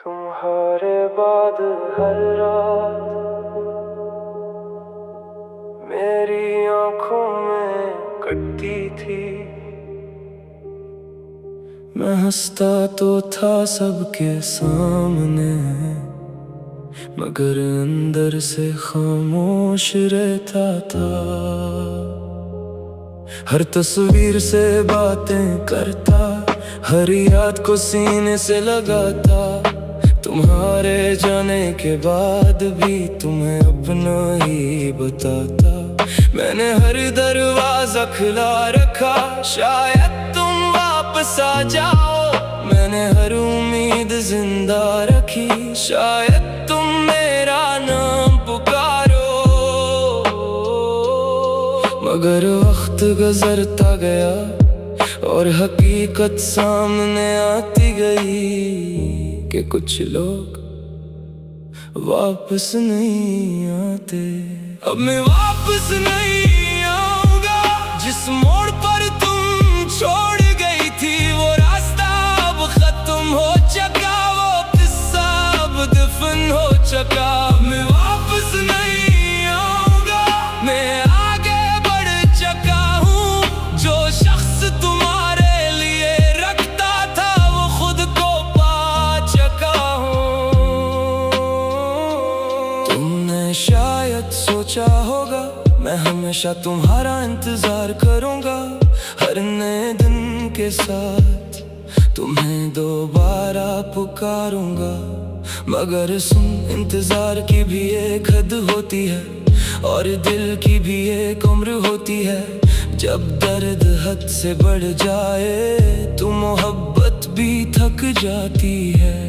तुम्हारे बाद हर रात मेरी आंखों में कटती थी। मैं हंसता तो था सबके सामने, मगर अंदर से खामोश रहता था। हर तस्वीर से बातें करता, हर याद को सीने से लगाता। तुम्हारे जाने के बाद भी तुम्हें अपना ही बताता। मैंने हर दरवाजा खुला रखा, शायद तुम वापस आ जाओ। मैंने हर उम्मीद जिंदा रखी, शायद तुम मेरा नाम पुकारो। मगर वक्त गुजरता गया और हकीकत सामने आती गई कि कुछ लोग वापस नहीं आते। अब मैं वापस नहीं आऊंगा, जिस मोड़ पर तुम छोड़ गई थी वो रास्ता अब खत्म हो चुका, वो किस्सा अब दफन हो चुका। अब मैं वापस नहीं आऊंगा, मैं आगे बढ़ चुका हूँ। जो शख्स तुम्हारे लिए रखता था वो खुद को पा चुका हूँ। तुमने शायद सोचा होगा मैं हमेशा तुम्हारा इंतजार करूंगा, हर नए दिन के साथ तुम्हें दोबारा पुकारूंगा। मगर सुन, इंतजार की भी एक हद होती है और दिल की भी एक उम्र होती है। जब दर्द हद से बढ़ जाए तो मोहब्बत भी थक जाती है।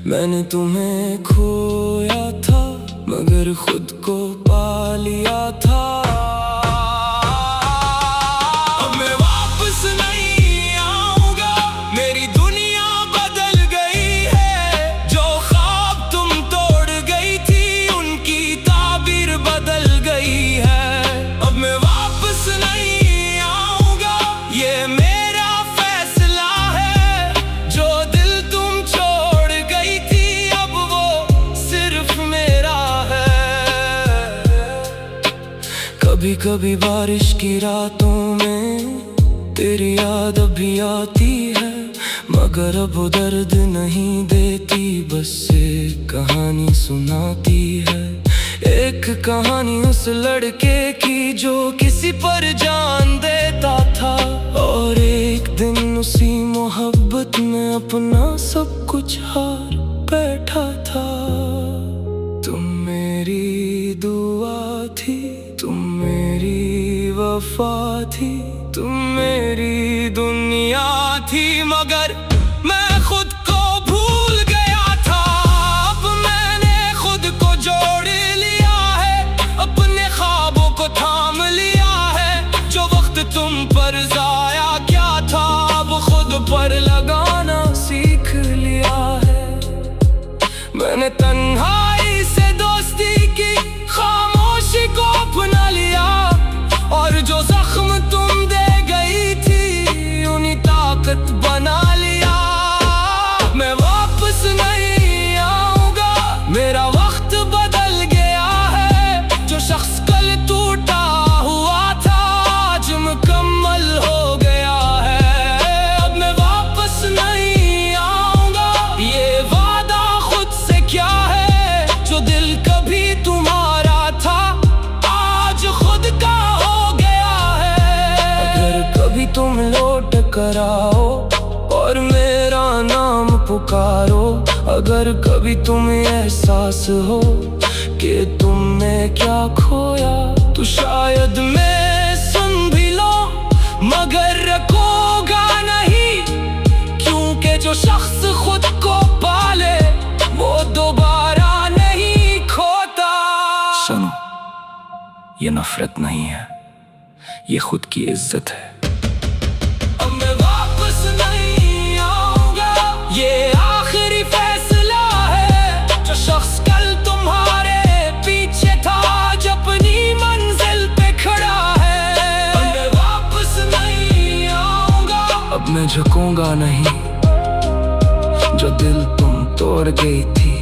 मैंने तुम्हें खोया था मगर खुद को पा लिया था। अब मैं वापस नहीं आऊंगा, मेरी दुनिया बदल गई है। जो ख्वाब तुम तोड़ गई थी उनकी ताबीर बदल गई है। अब मैं वापस नहीं आऊंगा, ये मेरा फैसला है। जो दिल तुम छोड़ गई थी अब वो सिर्फ मेरा है। कभी कभी बारिश की रातों में तेरी याद अभी आती है, मगर अब वो दर्द नहीं देती, बस एक कहानी सुनाती है। एक कहानी उस लड़के की जो किसी पर जान देता था, और एक दिन उसी मोहब्बत में अपना सब कुछ हार बैठा था। तुम मेरी दुआ थी, तुम मेरी वफा थी, तुम मेरी दुनिया थी, मगर मैं खुद को भूल गया था। अब मैंने खुद को जोड़ लिया है, अपने ख्वाबों को थाम लिया है। जो वक्त तुम पर जाया क्या था अब खुद पर लगाना सीख लिया है। मैंने तन्हाई से दोस्ती की, खामोशी को अपना लिया, और जो जख्म तुम दे गई थी उन्हीं ताकत बना लिया। मैं वापस नहीं आऊंगा, मेरा वक्त बदल गया है। जो शख्स कल टूटा हुआ था आज मुकम्मल हो गया है। अब मैं वापस नहीं आऊंगा, ये वादा खुद से क्या है। जो दिल कभी तुम्हारा था आज खुद का हो गया है। अगर कभी तुम लौट कर आओ और मेरा नाम पुकारो, अगर कभी तुम्हें एहसास हो कि तुमने क्या खोया, तो शायद मैं सुन भी लो मगर रखोगा नहीं। क्योंकि जो शख्स खुद को पाले वो दोबारा नहीं खोता। सुनो, ये नफरत नहीं है, ये खुद की इज्जत है। अब मैं वापस नहीं आऊंगा, ये आखिरी फैसला है। जो शख्स कल तुम्हारे पीछे था आज अपनी मंजिल पे खड़ा है। अब मैं वापस नहीं आऊंगा, अब मैं झुकूंगा नहीं। जो दिल तुम तोड़ गई थी,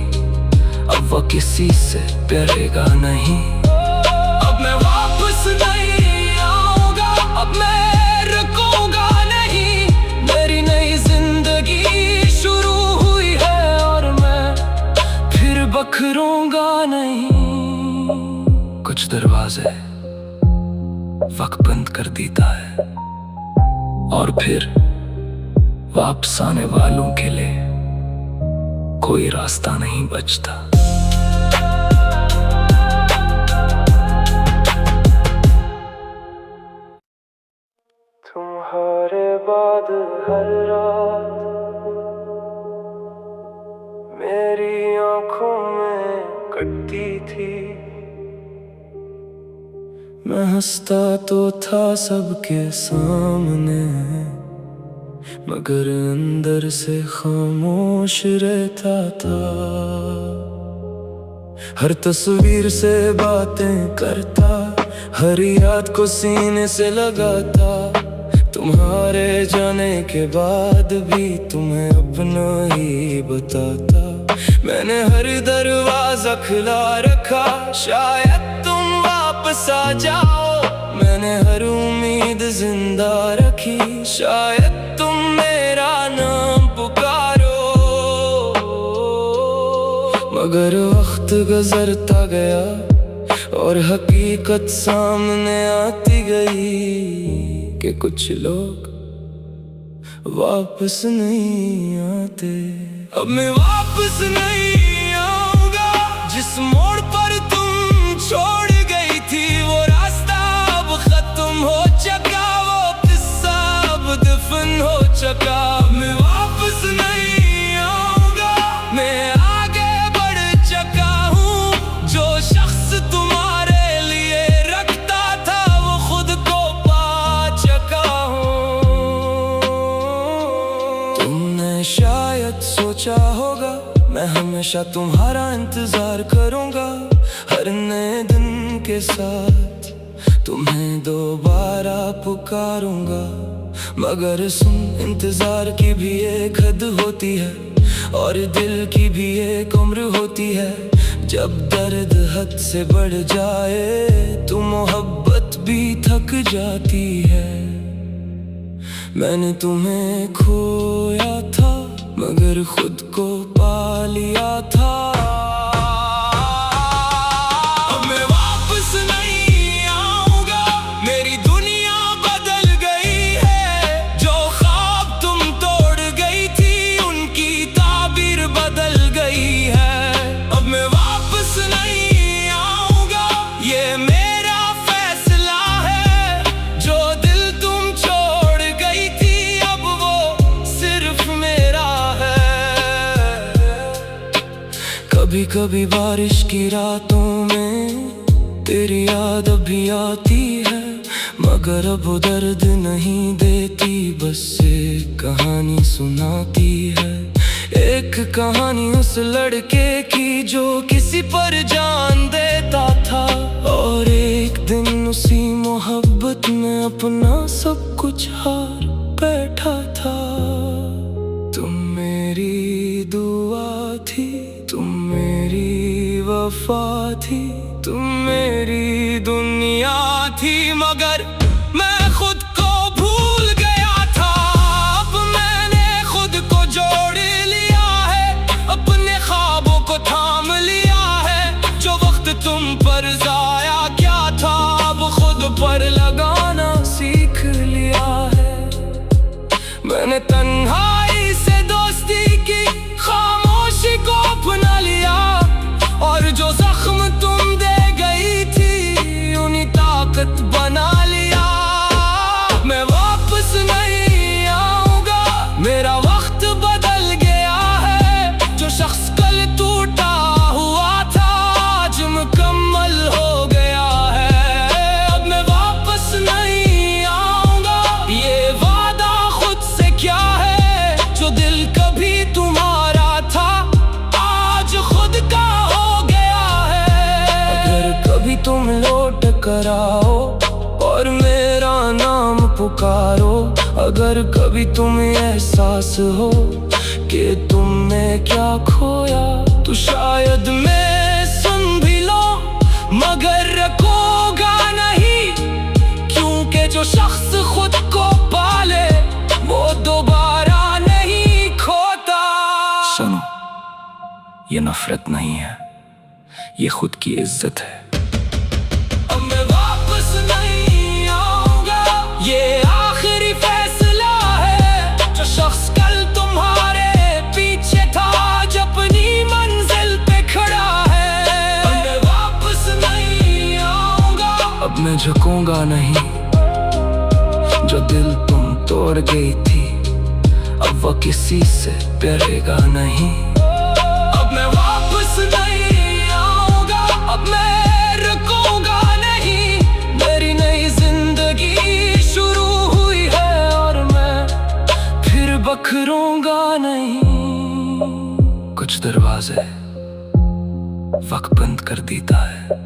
अब वो किसी से प्यारेगा नहीं। अब मैं वापस नहीं आऊंगा, अब मैं रुकूंगा नहीं। मेरी नई जिंदगी शुरू हुई है और मैं फिर बखरूंगा नहीं। कुछ दरवाजे वक्त बंद कर देता है और फिर वापस आने वालों के लिए कोई रास्ता नहीं बचता। तुम्हारे बाद हर रात मेरी आंखों में कटती थी। मैं हंसता तो था सबके सामने, मगर अंदर से खामोश रहता था। हर तस्वीर से बातें करता, हर याद को सीने से लगाता। तुम्हारे जाने के बाद भी तुम्हें अपना ही बताता। मैंने हर दरवाजा खुला रखा, शायद तुम वापस आ जाओ। मैंने हर उम्मीद जिंदा रखी, शायद तुम मेरा नाम पुकारो। मगर वक्त गुजरता गया और हकीकत सामने आती गई कि कुछ लोग वापस नहीं आते। अब मैं वापस नहीं आऊंगा, जिस मोड़ पर तुम छोड़ गई थी वो रास्ता अब खत्म हो चुका, वो किस्सा अब दफन हो चुका। मैं वापस नहीं आऊंगा, मैं आगे बढ़ चुका हूँ। जो शख्स तुम्हारे लिए रखता था वो खुद को पा चुका हूँ। तुमने शायद सोचा होगा मैं हमेशा तुम्हारा इंतजार करूंगा, हर नए दिन के साथ तुम्हें दोबारा पुकारूंगा। मगर सुन, इंतजार की भी एक हद होती है और दिल की भी एक उम्र होती है। जब दर्द हद से बढ़ जाए तो मोहब्बत भी थक जाती है। मैंने तुम्हें खोया था मगर खुद को पा लिया था। अब मैं वापस नहीं आऊंगा, मेरी दुनिया बदल गई है। जो ख्वाब तुम तोड़ गई थी उनकी ताबीर बदल गई है। अब मैं वापस नहीं आऊंगा, ये मेरा फैसला है। जो दिल तुम छोड़ गई थी अब वो सिर्फ मेरा है। कभी कभी बारिश की रातों में तेरी याद अभी आती है, मगर अब वो दर्द नहीं देती, बस एक कहानी सुनाती है। एक कहानी उस लड़के की जो किसी पर जान देता था और एक दिन उसी मोहब्बत में अपना सब कुछ हार बैठा था। तुम मेरी दुआ थी, तुम मेरी वफा थी, तुम मेरी दुनिया थी, मगर मैं खुद को भूल गया था। अब मैंने खुद को जोड़ लिया है, अपने ख्वाबों को थाम लिया है। जो वक्त तुम पर जाया क्या था अब खुद पर लगाना सीख लिया है। मैंने तन्हाई से दोस्ती की, खामोशी को अपना लिया और जो जख्म तुम दे गई थी उन्हीं ताकत बना लिया। मैं वापस नहीं आऊंगा, मेरा वक्त बदल गया है। जो शख्स कल टूटा हुआ था आज मुकम्मल हो गया है। अब मैं वापस नहीं आऊंगा, ये वादा खुद से क्या है। जो दिल कभी तुम्हारा था आज खुद का हो गया है। अगर कभी तुम लौट कर आओ और मेरा नाम पुकारो, अगर कभी तुम्हें एहसास हो कि तुम क्या खोया। तू शायद मैं सुन भी लो मगर रखोगा नहीं, क्योंकि जो शख्स खुद को पाले वो दोबारा नहीं खोता। सुनो, ये नफरत नहीं है, ये खुद की इज्जत है। अब मैं वापस नहीं आऊंगा, ये आखिरी फैसला है। जो शख्स कल तुम्हारे पीछे था आज अपनी मंजिल पे खड़ा है। अब मैं वापस नहीं आऊंगा, अब मैं झुकूंगा नहीं। जो दिल तुम तोड़ गई थी अब वो किसी से डरेगा नहीं। अब मैं वापस नहीं आऊंगा, अब मैं रुकूंगा नहीं। मेरी नई जिंदगी शुरू हुई है और मैं फिर बखरूंगा नहीं। कुछ दरवाजे वक्त बंद कर देता है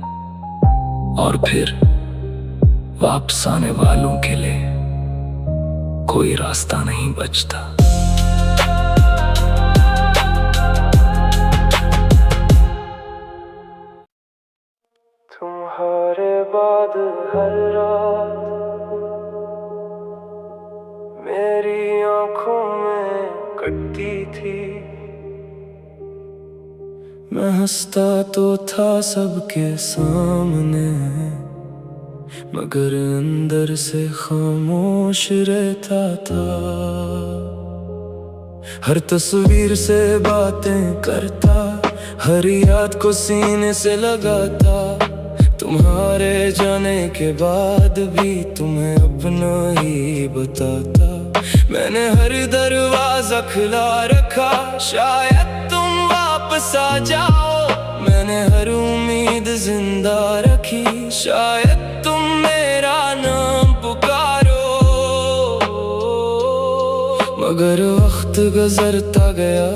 और फिर वापस आने वालों के लिए कोई रास्ता नहीं बचता। तुम्हारे बाद हर रात मेरी आंखों में कटती थी। मैं हंसता तो था सबके सामने मगर अंदर से खामोश रहता था। हर तस्वीर से बातें करता, हर याद को सीने से लगाता। तुम्हारे जाने के बाद भी तुम्हें अपना ही बताता। मैंने हर दरवाजा खुला रखा, शायद तुम वापस आ जाओ। मैंने हर उम्मीद जिंदा रखी, शायद तुम मेरा नाम पुकारो। मगर वक्त गुजरता गया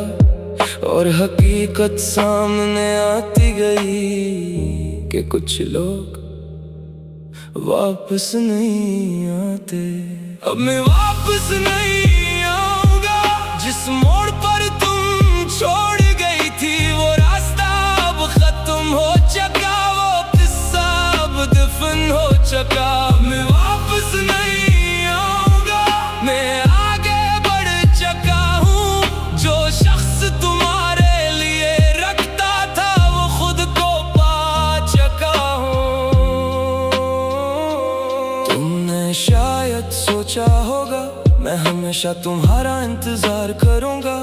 और हकीकत सामने आती गई कि कुछ लोग वापस नहीं आते। अब मैं वापस नहीं आऊंगा, जिस मोड़ पर तुम छोड़ गई थी वो रास्ता अब खत्म हो चुका, वो किस्सा अब दफन हो चुका। मैं वापस नहीं आऊंगा, मैं आगे बढ़ चुका हूँ। जो शख्स तुम्हारे लिए रखता था वो खुद को पा चुका हूँ। तुमने शायद सोचा होगा मैं हमेशा तुम्हारा इंतजार करूंगा,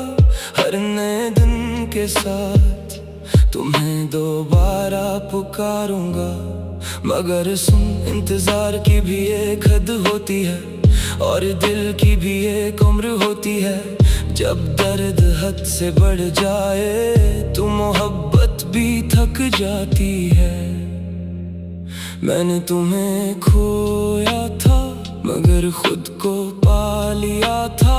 हर नए दिन के साथ तुम्हें दोबारा पुकारूंगा। मगर सुन, इंतजार की भी एक हद होती है और दिल की भी एक उम्र होती है। जब दर्द हद से बढ़ जाए तो मोहब्बत भी थक जाती है। मैंने तुम्हें खोया था मगर खुद को पा लिया था।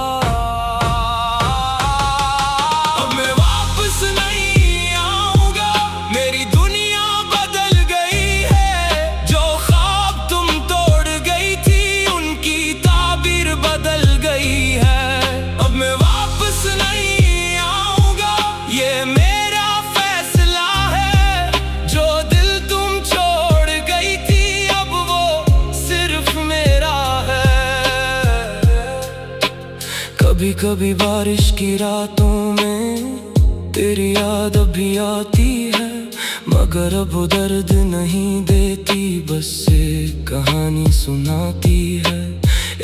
अब मैं वापस नहीं आऊंगा, मेरी दुनिया बदल गई है। जो ख्वाब तुम तोड़ गई थी उनकी ताबीर बदल गई है। अब मैं वापस नहीं आऊंगा, ये मेरा फैसला है। जो दिल तुम छोड़ गई थी अब वो सिर्फ मेरा है। कभी कभी बारिश की रातों में तेरी याद अभी आती है, मगर अब वो दर्द नहीं देती, बस एक कहानी सुनाती है।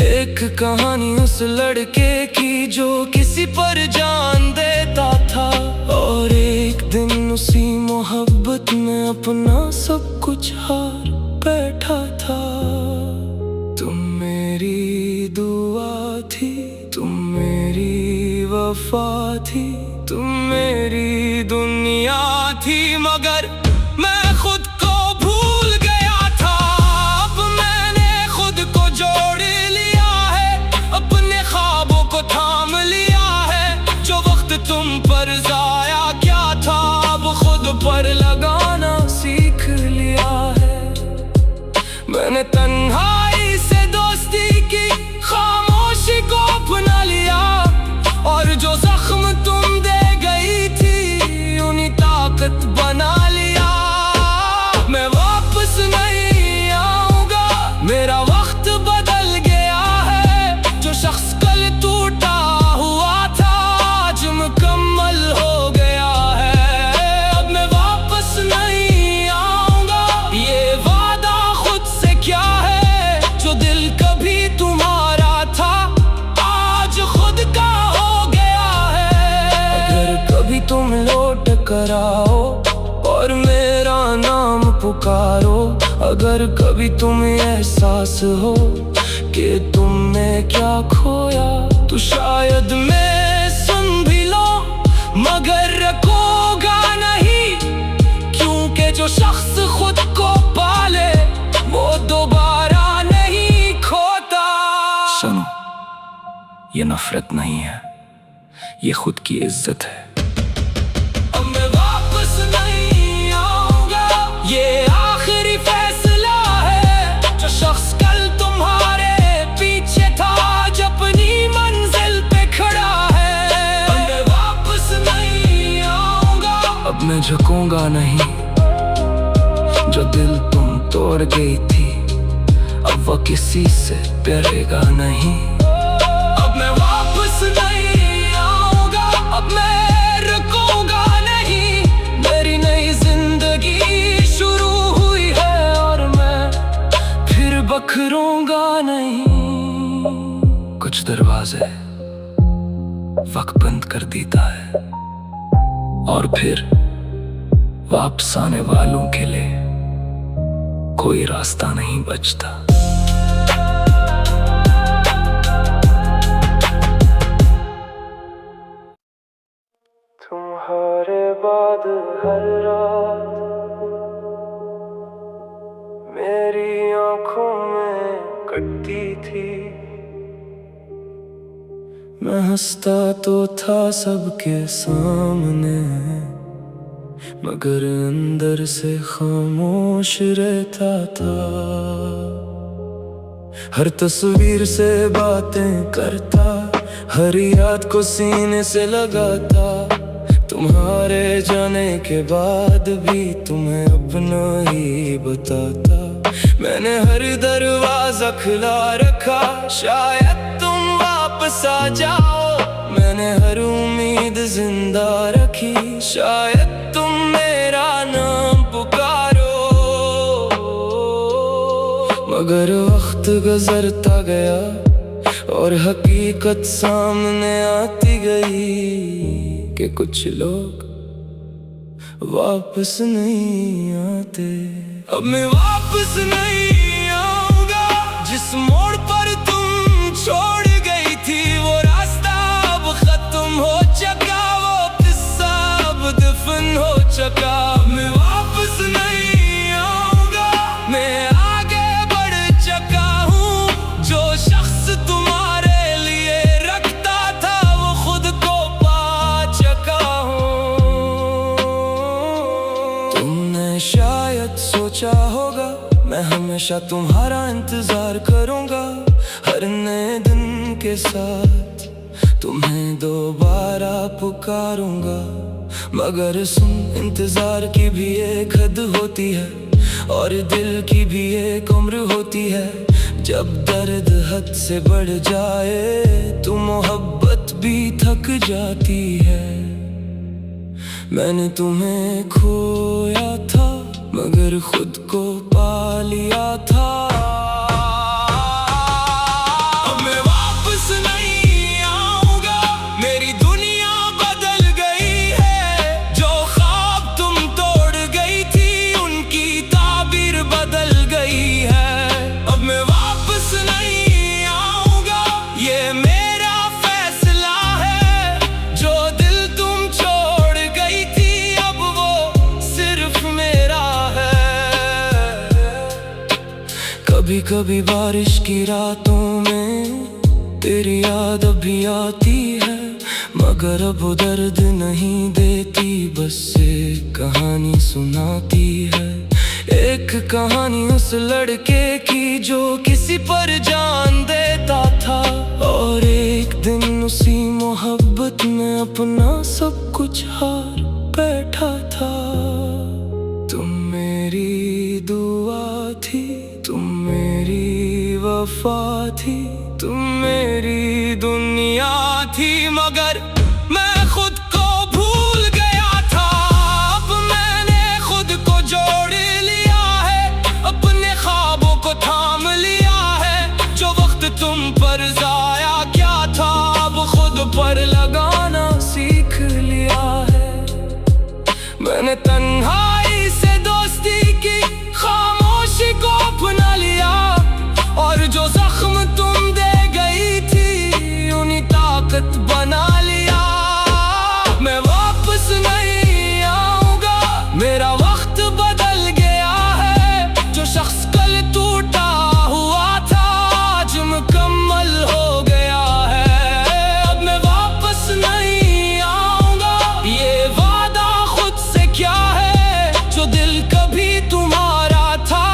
एक कहानी उस लड़के की जो किसी पर जान देता था और एक दिन उसी मोहब्बत में अपना सब कुछ हार बैठा था। तुम मेरी दुआ थी, तुम मेरी वफा थी, तुम मेरी दुनिया थी, मगर मैं खुद को भूल गया था। अब मैंने खुद को जोड़ लिया है, अपने ख्वाबों को थाम लिया है। जो वक्त तुम पर जाया क्या था अब खुद पर लगाना सीख लिया है। मैंने तन्हाई से दोस्ती की, खामोशी को अपना लिया और जो जख्म तुम दे गई तुम लौट कर आओ और मेरा नाम पुकारो। अगर कभी तुम्हें एहसास हो कि तुमने क्या खोया, तो शायद मैं सुन भी लो मगर रखोगा नहीं, क्योंकि जो शख्स खुद को पाले वो दोबारा नहीं खोता। सुनो, ये नफरत नहीं है, ये खुद की इज्जत है। अब मैं वापस नहीं आऊंगा, ये आखिरी फैसला है। जो शख्स कल तुम्हारे पीछे था, आज अपनी मंजिल पे खड़ा है। अब मैं वापस नहीं आऊंगा, अब मैं झुकूंगा नहीं। जो दिल तुम तोड़ गई थी, अब वो किसी से डरेगा नहीं। अब मैं वापस नहीं आऊंगा, अब मैं रुकूंगा नहीं। मेरी नई जिंदगी शुरू हुई है और मैं फिर बखरूंगा नहीं। कुछ दरवाजे वक्त बंद कर देता है और फिर वापस आने वालों के लिए कोई रास्ता नहीं बचता। तुम्हारे बाद हर रात मेरी आंखों में कटती थी। मैं हंसता तो था सबके सामने, मगर अंदर से खामोश रहता था। हर तस्वीर से बातें करता, हर याद को सीने से लगाता। तुम्हारे जाने के बाद भी तुम्हें अपना ही बताता। मैंने हर दरवाजा खुला रखा, शायद तुम वापस आ जाओ। मैंने हर उम्मीद जिंदा रखी, शायद तुम मेरा नाम पुकारो। मगर वक्त गुजरता गया और हकीकत सामने आती गई कि कुछ लोग वापस नहीं आते। अब मैं वापस नहीं आऊंगा, जिस मोड़ पर तुम छोड़ गई थी वो रास्ता अब खत्म हो चुका, वो किस्सा अब दफन हो चुका। अब मैं वापस नहीं आऊंगा, मैं आगे बढ़ चुका हूँ। जो शख्स तुम्हारे लिए रखता था वो खुद को पा चुका हूँ। तुमने शायद सोचा होगा मैं हमेशा तुम्हारा इंतजार करूंगा, हर नए दिन के साथ तुम्हें दोबारा पुकारूंगा। मगर सुन, इंतजार की भी एक हद होती है और दिल की भी एक उम्र होती है। जब दर्द हद से बढ़ जाए तो मोहब्बत भी थक जाती है। मैंने तुम्हें खोया था मगर खुद को पा लिया था। अब मैं वापस नहीं आऊंगा, मेरी दुनिया बदल गई है। जो ख्वाब तुम तोड़ गई थी उनकी ताबीर बदल गई है। अब मैं वापस नहीं आऊंगा, ये मेरा फैसला है। जो दिल तुम छोड़ गई थी अब वो सिर्फ मेरा है। कभी कभी बारिश की रातों में तेरी याद अभी आती है, मगर अब वो दर्द नहीं देती, बस एक कहानी सुनाती है। एक कहानी उस लड़के की जो किसी पर जान देता था, और एक दिन उसी मोहब्बत में अपना सब कुछ हार बैठा था। तुम मेरी दुआ थी, तुम मेरी वफा थी, तुम मेरी दुनिया थी, मगर मैं खुद को भूल गया था। अब मैंने खुद को जोड़ लिया है, अपने ख्वाबों को थाम लिया है। जो वक्त तुम पर जाया क्या था, अब खुद पर लगाना सीख लिया है। तन्हाई से दोस्ती की, खामोशी को अपना लिया, और जो जख्म तुम दे गई थी उन्हीं ताकत बना लिया। मैं वापस नहीं आऊंगा, मेरा वक्त बदल गया है। जो शख्स कल टूटा हुआ था आज मुकम्मल हो गया है। अब मैं वापस नहीं आऊंगा, ये वादा खुद से क्या है। जो दिल कभी तुम्हारा था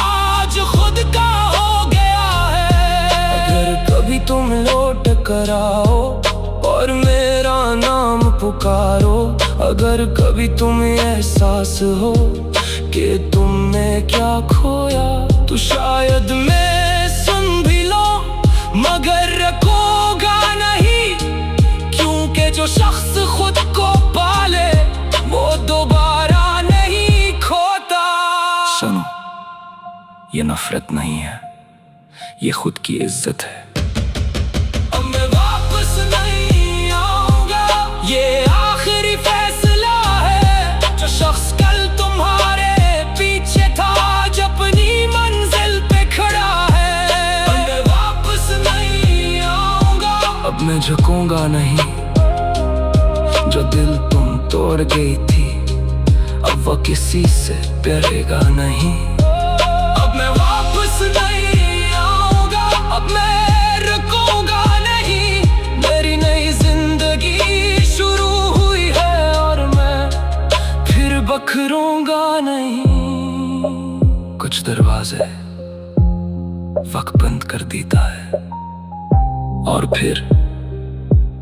आज खुद का हो गया है। अगर कभी तुम लौट कर आओ और मेरा नाम पुकारो, अगर कभी तुम्हें एहसास हो कि तुमने क्या खोया, तो शायद मैं सुन भी लो मगर रखोगा नहीं, क्योंकि जो शख्स खुद को पाले वो दोबारा नहीं खोता। सुनो, ये नफरत नहीं है, ये खुद की इज्जत है। अब मैं वापस नहीं आऊंगा, ये आखिरी फैसला है। जो शख्स कल तुम्हारे पीछे था आज अपनी मंजिल पे खड़ा है। अब मैं वापस नहीं आऊंगा, अब मैं झुकूंगा नहीं। जो दिल तुम तोड़ गई थी अब वो किसी से डरेगा नहीं। अब मैं वापस नहीं आऊंगा, अब मैं रुकूंगा नहीं। मेरी नई जिंदगी शुरू हुई है और मैं फिर बखरूंगा नहीं। कुछ दरवाजे वक्त बंद कर देता है और फिर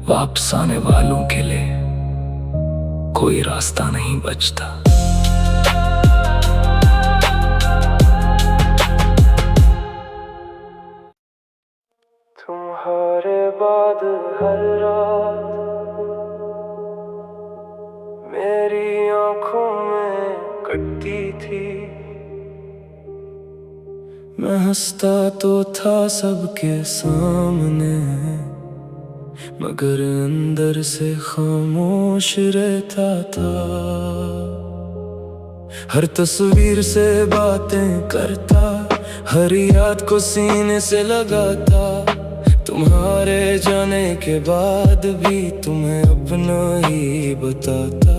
वापस आने वालों के लिए कोई रास्ता नहीं बचता। तुम्हारे बाद हर रात मेरी आंखों में कटती थी। मैं हंसता तो था सबके सामने, मगर अंदर से खामोश रहता था। हर तस्वीर से बातें करता, हर याद को सीने से लगाता। तुम्हारे जाने के बाद भी तुम्हें अपना ही बताता।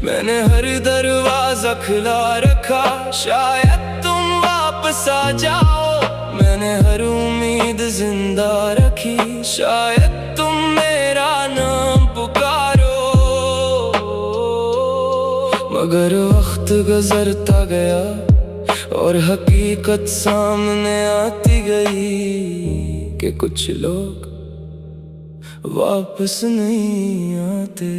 मैंने हर दरवाजा खुला रखा, शायद तुम वापस आ जाओ। मैंने हर उम्मीद जिंदा रखी, शायद तुम मेरा नाम पुकारो। मगर वक्त गुजरता गया और हकीकत सामने आती गई कि कुछ लोग वापस नहीं आते।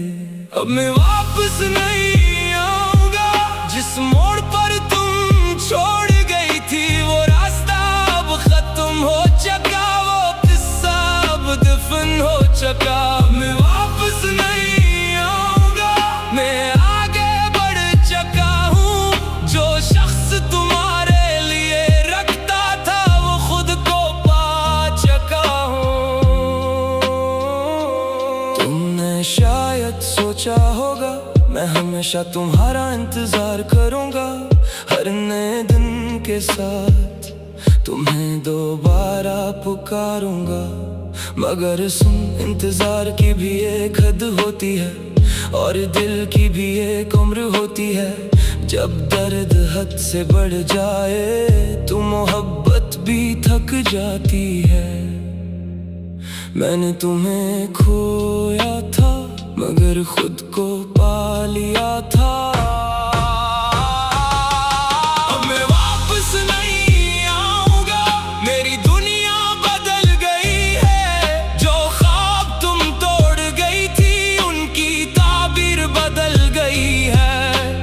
अब मैं वापस नहीं आऊंगा, जिस मोड़ पर तुम छोड़ गई थी वो रास्ता अब खत्म हो चुका, वो किस्सा अब दफन हो चुका। अब मैं वापस नहीं आऊंगा, मैं आगे बढ़ चुका हूँ। जो शख्स तुम्हारे लिए रखता था वो खुद को पा चुका हूँ। तुमने शायद सोचा होगा मैं हमेशा तुम्हारा इंतजार करूंगा, हर नए दिन के साथ तुम्हें दोबारा पुकारूंगा। मगर सुन, इंतजार की भी एक हद होती है और दिल की भी एक उम्र होती है। जब दर्द हद से बढ़ जाए तो मोहब्बत भी थक जाती है। मैंने तुम्हें खोया था मगर खुद को पा लिया था। अब मैं वापस नहीं आऊंगा, मेरी दुनिया बदल गई है। जो ख्वाब तुम तोड़ गई थी उनकी ताबीर बदल गई है।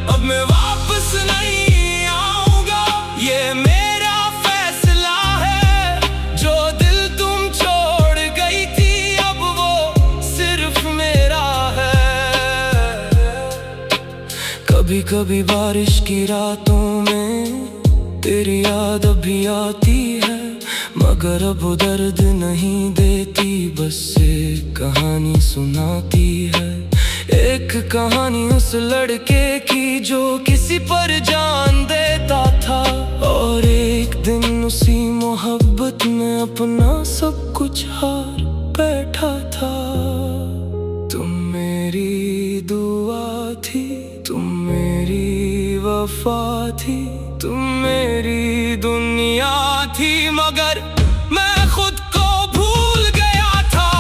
अब मैं वापस नहीं आऊंगा, ये मेरा फैसला है। जो दिल तुम छोड़ गई थी अब वो सिर्फ मेरा है। कभी कभी बारिश की रातों में तेरी याद अभी आती है, मगर अब वो दर्द नहीं देती, बस एक कहानी सुनाती है। एक कहानी उस लड़के की जो किसी पर जान देता था, और एक दिन उसी मोहब्बत में अपना सब कुछ हार बैठा था। तुम मेरी दुआ थी, तुम मेरी वफा थी, तुम मेरी दुनिया थी, मगर मैं खुद को भूल गया था।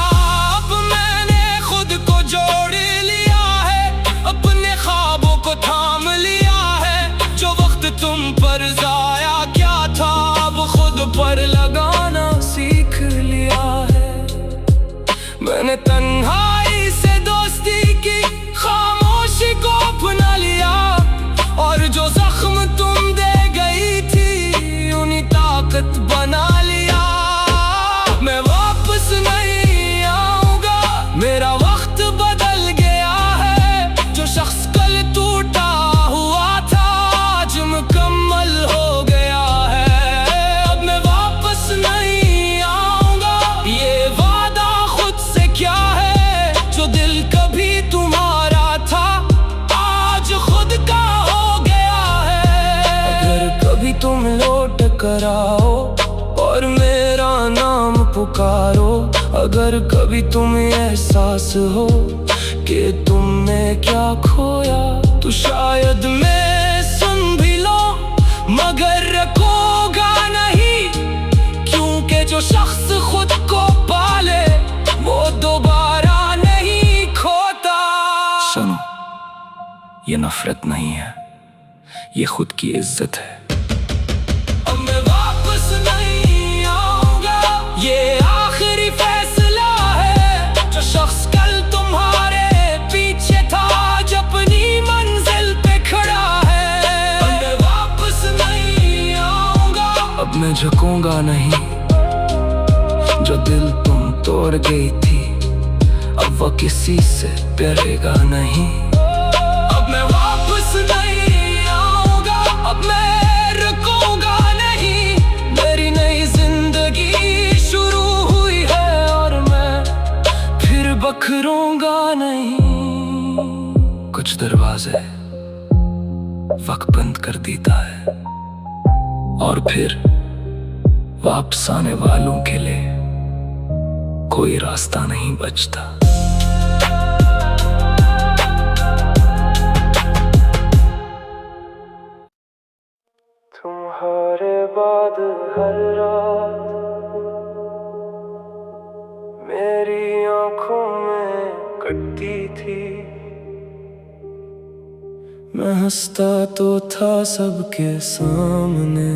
अब मैंने खुद को जोड़ लिया है, अपने ख्वाबों को थाम लिया है। जो वक्त तुम पर जाया क्या था, अब खुद पर लगाना सीख लिया है। मैंने तन्हाई से दोस्ती की, खामोशी को अपना लिया, और जो जख्म तुम दे गई थी उन्हीं ताकत बना लिया। मैं वापस नहीं आऊंगा, मेरा वक्त बदल गया है। जो शख्स कल टूटा हुआ था आज मुकम्मल हो गया है। अब मैं वापस नहीं आऊंगा, ये वादा खुद से क्या है। जो दिल कभी तुम्हारा था आज खुद का हो गया है। अगर कभी तुम लौट कर आओ और मेरा नाम पुकारो, अगर कभी तुम्हें एहसास हो कि तुमने क्या खोया, तो शायद मैं सुन भी लो, मगर रखोगा नहीं। क्योंकि जो शख्स खुद को पाले वो दोबारा नहीं खोता। सुनो, ये नफरत नहीं है, ये खुद की इज्जत है। अब मैं वापस नहीं आऊंगा, ये आखिरी फैसला है। जो शख्स कल तुम्हारे पीछे था आज अपनी मंजिल पे खड़ा है। अब मैं वापस नहीं आऊंगा, अब मैं झुकूंगा नहीं। जो दिल तुम तोड़ गई थी अब वो किसी से डरेगा नहीं। अब मैं वापस नहीं आऊंगा, अब मैं रुकूंगा नहीं। मेरी नई जिंदगी शुरू हुई है और मैं फिर बखरूंगा नहीं। कुछ दरवाजे वक्त बंद कर देता है, और फिर वापस आने वालों के लिए कोई रास्ता नहीं बचता। तुम्हारे बाद हर रात मेरी आंखों में कटती थी। मैं हंसता तो था सबके सामने,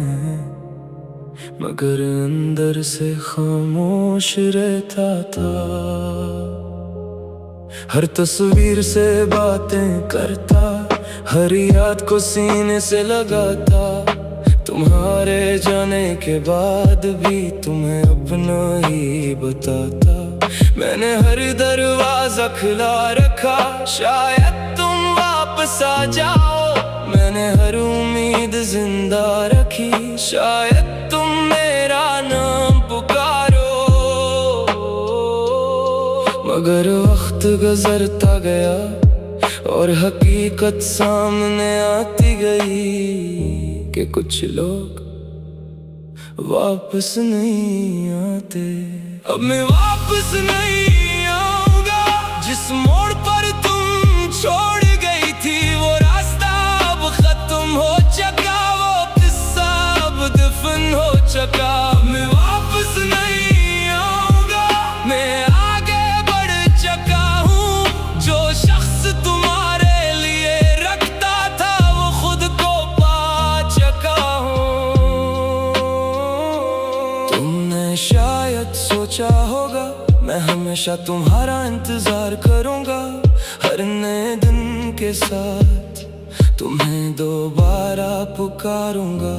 मगर अंदर से खामोश रहता था। हर तस्वीर से बातें करता, हर याद को सीने से लगाता। तुम्हारे जाने के बाद भी तुम्हें अपना ही बताता। मैंने हर दरवाजा खुला रखा, शायद तुम वापस आ जाओ। मैंने हर उम्मीद जिंदा रखी, शायद तुम मेरा नाम पुकारो। मगर वक्त गुजरता गया और हकीकत सामने आती गई कि कुछ लोग वापस नहीं आते। अब मैं वापस नहीं आऊंगा, जिस मोड़ पर तुम छोड़ गई थी वो रास्ता अब खत्म हो चुका, वो किस्सा अब दफन हो चुका। मैं वापस नहीं आऊंगा, मैं आगे बढ़ चुका हूँ। जो शख्स तुम्हारे लिए रखता था वो खुद को पा चुका हूँ। तुमने शायद सोचा होगा मैं हमेशा तुम्हारा इंतजार करूंगा, हर नए दिन के साथ तुम्हें दोबारा पुकारूंगा।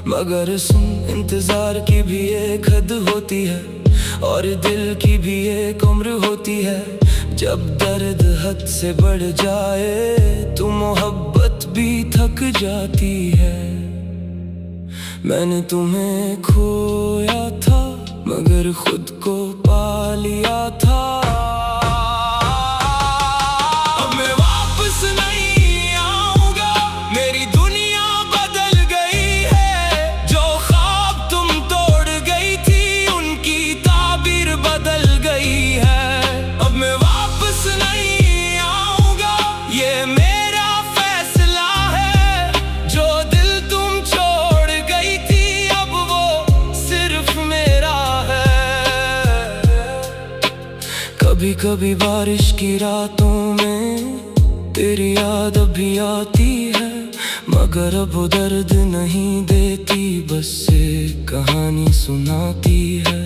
मगर सुन, इंतजार की भी एक हद होती है और दिल की भी एक उम्र होती है। जब दर्द हद से बढ़ जाए तो मोहब्बत भी थक जाती है। मैंने तुम्हें खोया था मगर खुद को पा लिया था। अब मैं कभी बारिश की रातों में तेरी याद अभी आती है, मगर अब वो दर्द नहीं देती, बस एक कहानी सुनाती है।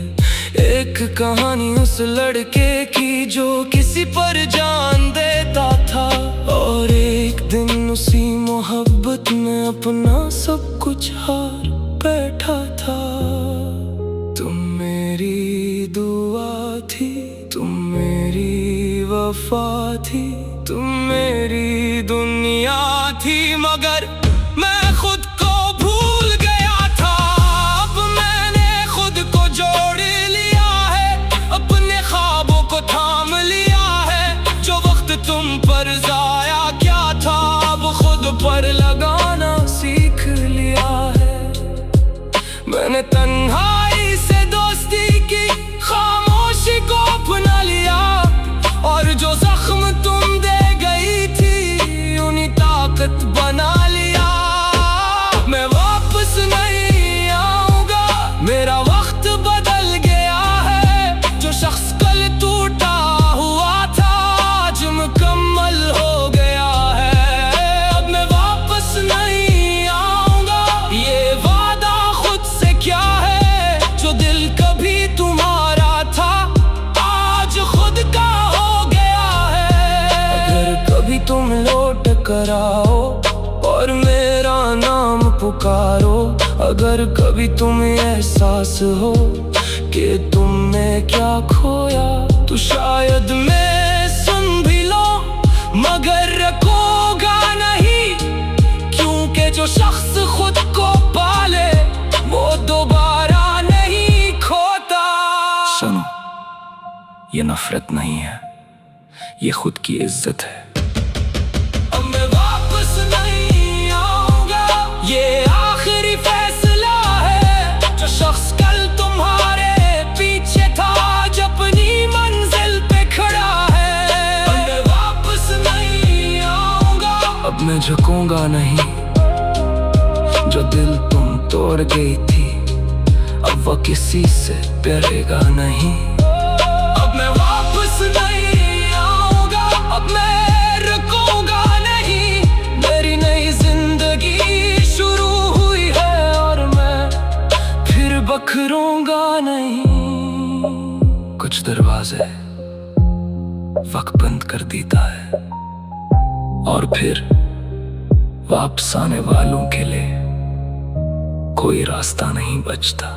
एक कहानी उस लड़के की जो किसी पर जान देता था, और एक दिन उसी मोहब्बत में अपना सब कुछ हार बैठा था। तुम मेरी दुआ थी, तुम मेरी वफा थी, तुम मेरी दुनिया थी, मगर मैं खुद को भूल गया था। अब मैंने खुद को जोड़ लिया है, अपने ख्वाबों को थाम लिया है। जो वक्त तुम पर जाया क्या था, अब खुद पर लगाना सीख लिया है। मैंने तन्हाई से दोस्ती की, खामोशी को अपना लिया, और जो जख्म तुम दे गई थी उन्हीं ताकत बना लिया। मैं वापस नहीं आऊंगा, मेरा वक्त बदल गया है। जो शख्स कल टूटा हुआ था आज मुकम्मल हो गया है। अब मैं वापस नहीं आऊंगा, ये वादा खुद से क्या है। जो दिल कभी तुम्हारा था आज खुद का हो गया है। अगर कभी तुम लौट कर आओ और मेरा नाम पुकारो, अगर कभी तुम्हें एहसास हो कि तुमने क्या खोया, तो शायद मैं सुन भी लो, मगर रखोगा नहीं, क्योंकि जो शख्स खुद को पाले वो दोबारा नहीं खोता। सुनो, ये नफरत नहीं है, ये खुद की इज्जत है। अब मैं वापस नहीं आऊंगा, ये आखिरी फैसला है। जो शख्स कल तुम्हारे पीछे था आज अपनी मंजिल पे खड़ा है। अब मैं वापस नहीं आऊंगा, अब मैं झुकूंगा नहीं। जो दिल तुम तोड़ गई थी अब वो किसी से प्यारेगा नहीं। अब मैं वापस नहीं आऊंगा, अब मैं रुकूंगा नहीं। मेरी नई जिंदगी शुरू हुई है और मैं फिर बखरूंगा नहीं। कुछ दरवाजे वक्त बंद कर देता है, और फिर वापस आने वालों के लिए कोई रास्ता नहीं बचता।